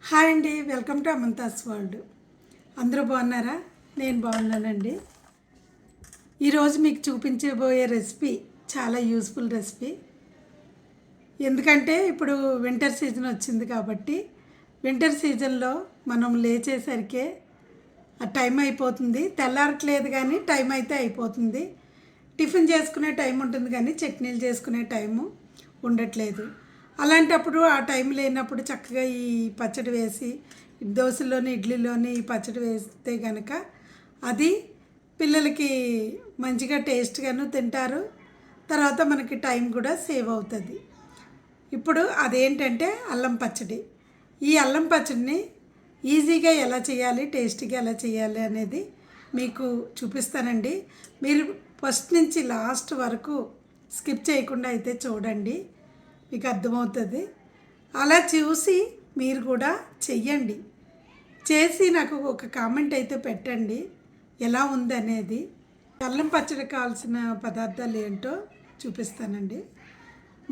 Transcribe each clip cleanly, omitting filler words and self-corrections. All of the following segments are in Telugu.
హాయ్ అండి, వెల్కమ్ టు అమంతాస్ వరల్డ్. అందరూ బాగున్నారా? నేను బాగున్నానండి. ఈరోజు మీకు చూపించబోయే రెసిపీ చాలా యూస్ఫుల్ రెసిపీ. ఎందుకంటే ఇప్పుడు వింటర్ సీజన్ వచ్చింది కాబట్టి వింటర్ సీజన్లో మనం లేచేసరికే ఆ టైం అయిపోతుంది. తెల్లారట్లేదు కానీ టైం అయితే అయిపోతుంది. టిఫిన్ చేసుకునే టైం ఉంటుంది కానీ చట్నీలు చేసుకునే టైము ఉండట్లేదు. అలాంటప్పుడు ఆ టైం లేనప్పుడు చక్కగా ఈ పచ్చడి వేసి దోశలోని ఇడ్లీలోని ఈ పచ్చడి వేస్తే కనుక అది పిల్లలకి మంచిగా టేస్ట్గాను తింటారు. తర్వాత మనకి టైం కూడా సేవ్ అవుతుంది. ఇప్పుడు అదేంటంటే అల్లం పచ్చడి. ఈ అల్లం పచ్చడిని ఈజీగా ఎలా చేయాలి, టేస్టీగా ఎలా చేయాలి అనేది మీకు చూపిస్తానండి. మీరు ఫస్ట్ నుంచి లాస్ట్ వరకు స్కిప్ చేయకుండా అయితే చూడండి, మీకు అర్థమవుతుంది. అలా చూసి మీరు కూడా చెయ్యండి. చేసి నాకు ఒక కామెంట్ అయితే పెట్టండి ఎలా ఉందనేది. అల్లం పచ్చడి కావాల్సిన పదార్థాలు ఏంటో చూపిస్తానండి.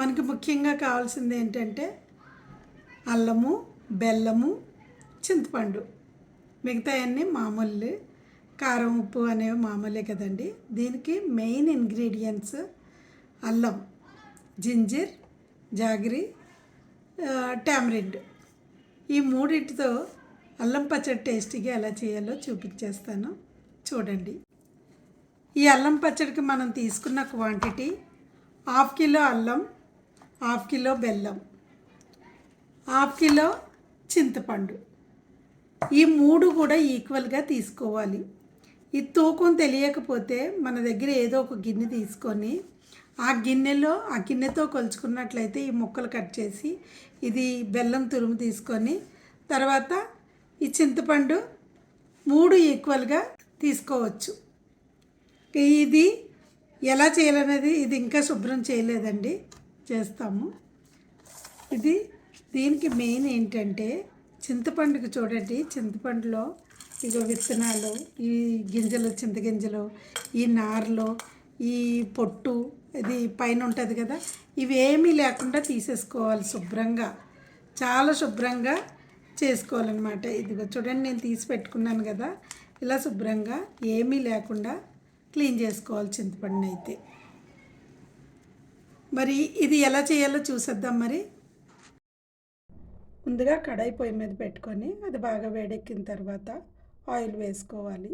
మనకి ముఖ్యంగా కావాల్సింది ఏంటంటే అల్లము, బెల్లము, చింతపండు. మిగతా అన్నీ మామూలు. కారం, ఉప్పు అనేవి మామూలే కదండి. దీనికి మెయిన్ ఇంగ్రీడియంట్స్ అల్లం, జింజర్, జాగిరి, టామరిన్. ఈ మూడింటితో అల్లం పచ్చడి టేస్టీగా ఎలా చేయాలో చూపించేస్తాను, చూడండి. ఈ అల్లం పచ్చడికి మనం తీసుకున్న క్వాంటిటీ 1/2 కిలో అల్లం, 1/2 కిలో బెల్లం, 1/2 కిలో చింతపండు. ఈ మూడు కూడా ఈక్వల్గా తీసుకోవాలి. ఈ తూకం తెలియకపోతే మన దగ్గర ఏదో ఒక గిన్నె తీసుకొని ఆ గిన్నెతో కొలుచుకున్నట్లయితే ఈ ముక్కలు కట్ చేసి ఇది బెల్లం తురుము తీసుకొని తర్వాత ఈ చింతపండు 3 ఈక్వల్గా తీసుకోవచ్చు. ఇది ఎలా చేయాలనేది ఇది ఇంకా శుభ్రం చేయలేదండి, చేస్తాము. దీనికి మెయిన్ ఏంటంటే చింతపండుకి చూడండి, చింతపండులో ఇగో విత్తనాలు, ఈ గింజలు, చింతగింజలు, ఈ నారలో ఈ పొట్టు ఇది పైన ఉంటుంది కదా, ఇవేమీ లేకుండా తీసేసుకోవాలి శుభ్రంగా. చాలా శుభ్రంగా చేసుకోవాలన్నమాట. ఇదిగో చూడండి, నేను తీసి పెట్టుకున్నాను కదా, ఇలా శుభ్రంగా ఏమీ లేకుండా క్లీన్ చేసుకోవాలి చింతపండుని అయితే. మరి ఇది ఎలా చేయాలో చూసేద్దాం. మరి ముందుగా కడాయి పొయ్యి మీద పెట్టుకొని అది బాగా వేడెక్కిన తర్వాత ఆయిల్ వేసుకోవాలి.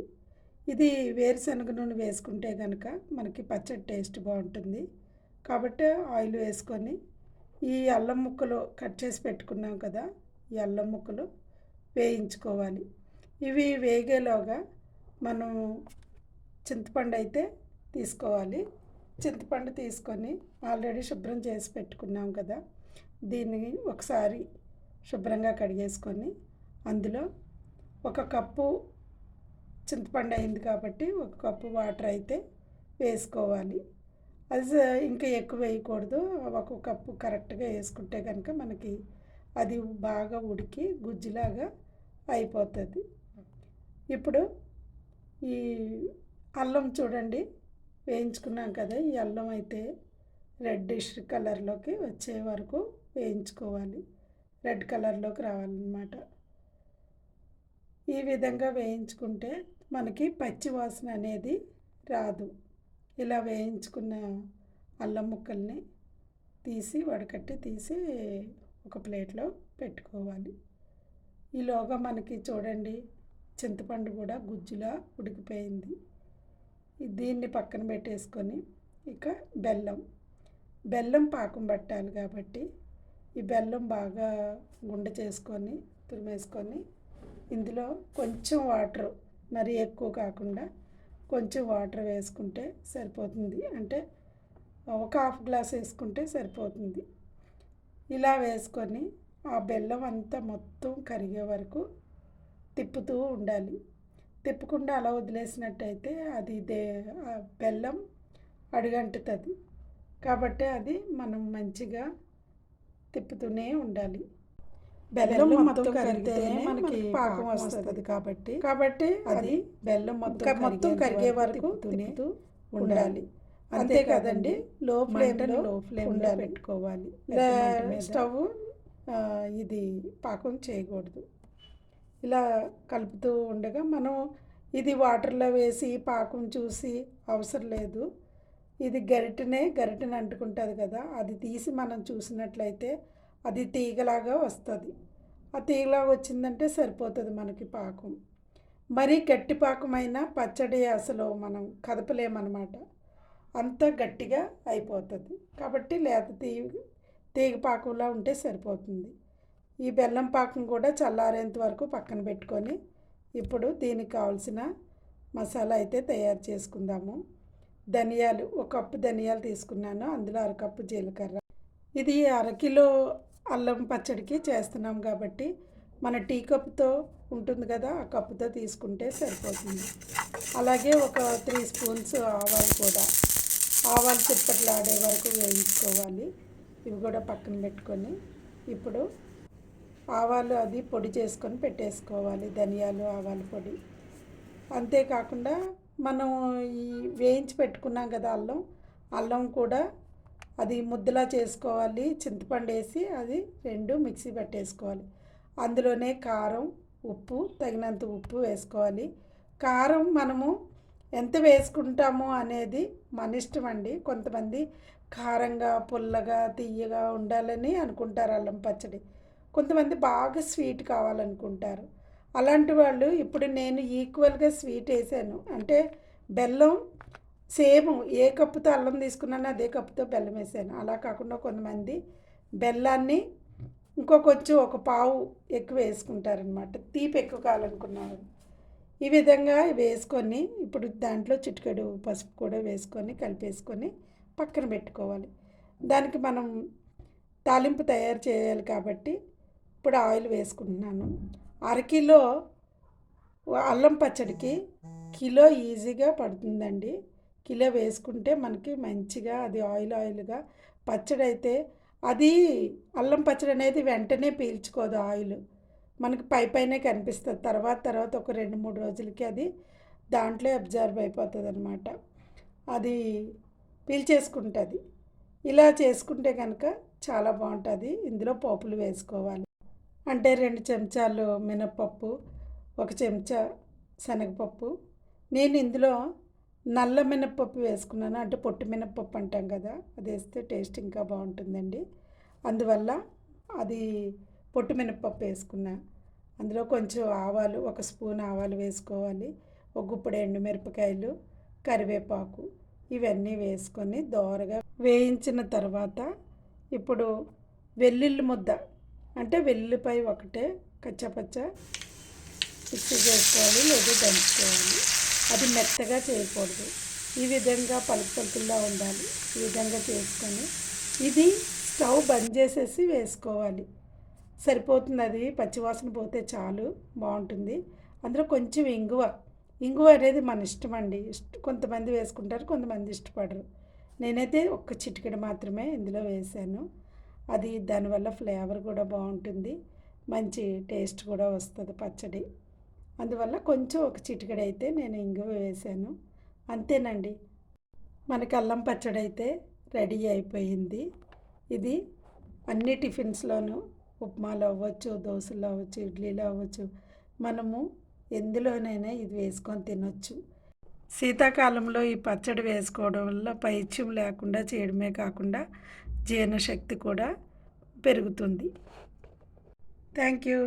ఇది వేరుశనగ నూనె వేసుకుంటే కనుక మనకి పచ్చడి టేస్ట్ బాగుంటుంది. కాబట్టి ఆయిల్ వేసుకొని ఈ అల్లం ముక్కలు కట్ చేసి పెట్టుకున్నాం కదా, ఈ అల్లం ముక్కలు వేయించుకోవాలి. ఇవి వేగేలోగా మనం చింతపండు అయితే తీసుకోవాలి. చింతపండు తీసుకొని ఆల్రెడీ శుభ్రం చేసి పెట్టుకున్నాం కదా, దీన్ని ఒకసారి శుభ్రంగా కడిగేసుకొని అందులో 1 కప్పు చింతపండు అయింది కాబట్టి 1 కప్పు వాటర్ అయితే వేసుకోవాలి. అది ఇంకా ఎక్కువ వేయకూడదు. 1 కప్పు కరెక్ట్గా వేసుకుంటే కనుక మనకి అది బాగా ఉడికి గుజ్జులాగా అయిపోతుంది. ఇప్పుడు ఈ అల్లం చూడండి, వేయించుకున్నాం కదా, ఈ అల్లం అయితే రెడ్డిష్ కలర్లోకి వచ్చే వరకు వేయించుకోవాలి. రెడ్ కలర్లోకి రావాలన్నమాట. ఈ విధంగా వేయించుకుంటే మనకి పచ్చి వాసన అనేది రాదు. ఇలా వేయించుకున్న అల్లం ముక్కల్ని తీసి వడకట్టి తీసి ఒక ప్లేట్లో పెట్టుకోవాలి. ఈలోగా మనకి చూడండి చింతపండు కూడా గుజ్జులా ఉడికిపోయింది. దీన్ని పక్కన పెట్టేసుకొని ఇక బెల్లం పాకం పట్టాలి కాబట్టి ఈ బెల్లం బాగా గుండె చేసుకొని తురిమేసుకొని ఇందులో కొంచెం వాటర్, మరీ ఎక్కువ కాకుండా కొంచెం వాటర్ వేసుకుంటే సరిపోతుంది. అంటే 1/2 గ్లాస్ వేసుకుంటే సరిపోతుంది. ఇలా వేసుకొని ఆ బెల్లం అంతా మొత్తం కరిగే వరకు తిప్పుతూ ఉండాలి. తిప్పకుండా అలా వదిలేసినట్టయితే అది ఆ బెల్లం అడుగంటుతుంది. కాబట్టి అది మనం మంచిగా తిప్పుతూనే ఉండాలి. బెల్లం మొత్తం కరిగితేనే మనకి పాకం వస్తుంది. కాబట్టి అది బెల్లం మొత్తం కరిగే వరకు తిప్పుతూ ఉండాలి. అంతే కదండి, లో ఫ్లేమ్లో పెట్టుకోవాలి. స్టవ్ ఇది పాకం చేయకూడదు. ఇలా కలుపుతూ ఉండగా మనం ఇది వాటర్లో వేసి పాకం చూసి అవసరం లేదు. ఇది గరిటెని అంటుకుంటుంది కదా, అది తీసి మనం చూసినట్లయితే అది తీగలాగా వస్తుంది. ఆ తీగలాగా వచ్చిందంటే సరిపోతుంది మనకి పాకం. మరీ గట్టి పాకమైన పచ్చడి అసలు మనం కదపలేమన్నమాట, అంత గట్టిగా అయిపోతుంది. కాబట్టి లేత తీగ పాకంలా ఉంటే సరిపోతుంది. ఈ బెల్లం పాకం కూడా చల్లారేంత వరకు పక్కన పెట్టుకొని ఇప్పుడు దీనికి కావాల్సిన మసాలా అయితే తయారు చేసుకుందాము. ధనియాలు, 1 కప్పు ధనియాలు తీసుకున్నాను, అందులో 1/2 కప్పు జీలకర్ర. ఇది 1/2 కిలో అల్లం పచ్చడికి చేస్తున్నాం కాబట్టి మన టీ కప్పుతో ఉంటుంది కదా, ఆ కప్పుతో తీసుకుంటే సరిపోతుంది. అలాగే ఒక 3 స్పూన్స్ ఆవాలు కూడా, ఆవాలు చిప్పట్లాడే వరకు వేయించుకోవాలి. ఇవి కూడా పక్కన పెట్టుకొని ఇప్పుడు ఆవాలు అది పొడి చేసుకొని పెట్టేసుకోవాలి, ధనియాలు ఆవాల పొడి. అంతేకాకుండా మనం ఈ వేయించి పెట్టుకున్నాం కదా అల్లం కూడా అది ముద్దలా చేసుకోవాలి. చింతపండు వేసి అది 2 మిక్సీ పట్టేసుకోవాలి. అందులోనే కారం, ఉప్పు, తగినంత ఉప్పు వేసుకోవాలి. కారం మనము ఎంత వేసుకుంటామో అనేది మన ఇష్టం అండి. కొంతమంది కారంగా, పుల్లగా, తీయగా ఉండాలని అనుకుంటారు అల్లం పచ్చడి. కొంతమంది బాగా స్వీట్ కావాలనుకుంటారు. అలాంటి వాళ్ళు ఇప్పుడు నేను ఈక్వల్గా స్వీట్ వేసాను. అంటే బెల్లం సేమ్ ఏ కప్పుతో అల్లం తీసుకున్నానో అదే కప్పుతో బెల్లం వేసాను. అలా కాకుండా కొంతమంది బెల్లాన్ని కొంచెం 1 పావు ఎక్కువ వేసుకుంటారనమాట, తీపి ఎక్కువ కావాలనుకున్నారు. ఈ విధంగా వేసుకొని ఇప్పుడు దాంట్లో చిటికెడు పసుపు కూడా వేసుకొని కలిపేసుకొని పక్కన పెట్టుకోవాలి. దానికి మనం తాలింపు తయారు చేయాలి కాబట్టి ఇప్పుడు ఆయిల్ వేసుకుంటున్నాను. 1/2 కిలో అల్లం పచ్చడికి కిలో ఈజీగా పడుతుందండి. కిలో వేసుకుంటే మనకి మంచిగా అది ఆయిల్గా పచ్చడి అయితే, అది అల్లం పచ్చడి అనేది వెంటనే పీల్చుకోదు ఆయిల్, మనకి పైనే కనిపిస్తుంది. తర్వాత ఒక 2-3 రోజులకి అది దాంట్లో అబ్జర్వ్ అయిపోతుంది అనమాట, అది పీల్చేసుకుంటుంది. ఇలా చేసుకుంటే కనుక చాలా బాగుంటుంది. ఇందులో పోపులు వేసుకోవాలి. అంటే 2 చెంచాలు మినప్పప్పు, 1 చెంచా శనగపప్పు. నేను ఇందులో నల్ల మినప్పప్పు వేసుకున్నాను, అంటే పొట్టు మినప్పప్పు అంటాం కదా, అది వేస్తే టేస్ట్ ఇంకా బాగుంటుందండి. అందువల్ల అది పొట్టు మినప్పప్పు వేసుకున్నా. అందులో కొంచెం ఆవాలు, 1 స్పూన్ ఆవాలు వేసుకోవాలి. 1 గుప్పెడు ఎండుమిరపకాయలు, కరివేపాకు, ఇవన్నీ వేసుకొని దోరగా వేయించిన తర్వాత ఇప్పుడు వెల్లుల్లి ముద్ద, అంటే వెల్లుల్లిపాయ ఒకటే కచ్చపచ్చ మిక్సీ చేసుకోవాలి, లేదా దంచుకోవాలి. అది మెత్తగా చేయకూడదు, ఈ విధంగా పలుకులా ఉండాలి. ఈ విధంగా చేసుకొని ఇది స్టవ్ బంద్ చేసేసి వేసుకోవాలి, సరిపోతుంది. అది పచ్చివాసన పోతే చాలు, బాగుంటుంది. అందులో కొంచెం ఇంగువ అనేది మన ఇష్టం అండి. కొంతమంది వేసుకుంటారు, కొంతమంది ఇష్టపడరు. నేనైతే 1 చిటికెడు మాత్రమే ఇందులో వేసాను. అది దానివల్ల ఫ్లేవర్ కూడా బాగుంటుంది, మంచి టేస్ట్ కూడా వస్తుంది పచ్చడి. అందువల్ల కొంచెం 1 చిటికెడు అయితే నేను ఇంగువ వేసాను. అంతేనండి, మనకి అల్లం పచ్చడి అయితే రెడీ అయిపోయింది. ఇది అన్ని టిఫిన్స్లోనూ, ఉప్మాలో అవ్వచ్చు, దోశలో అవ్వచ్చు, ఇడ్లీలో అవ్వచ్చు, మనము ఎందులోనైనా ఇది వేసుకొని తినొచ్చు. శీతాకాలంలో ఈ పచ్చడి వేసుకోవడం వల్ల పైత్యం లేకుండా చేయడమే కాకుండా జీర్ణశక్తి కూడా పెరుగుతుంది. Thank you.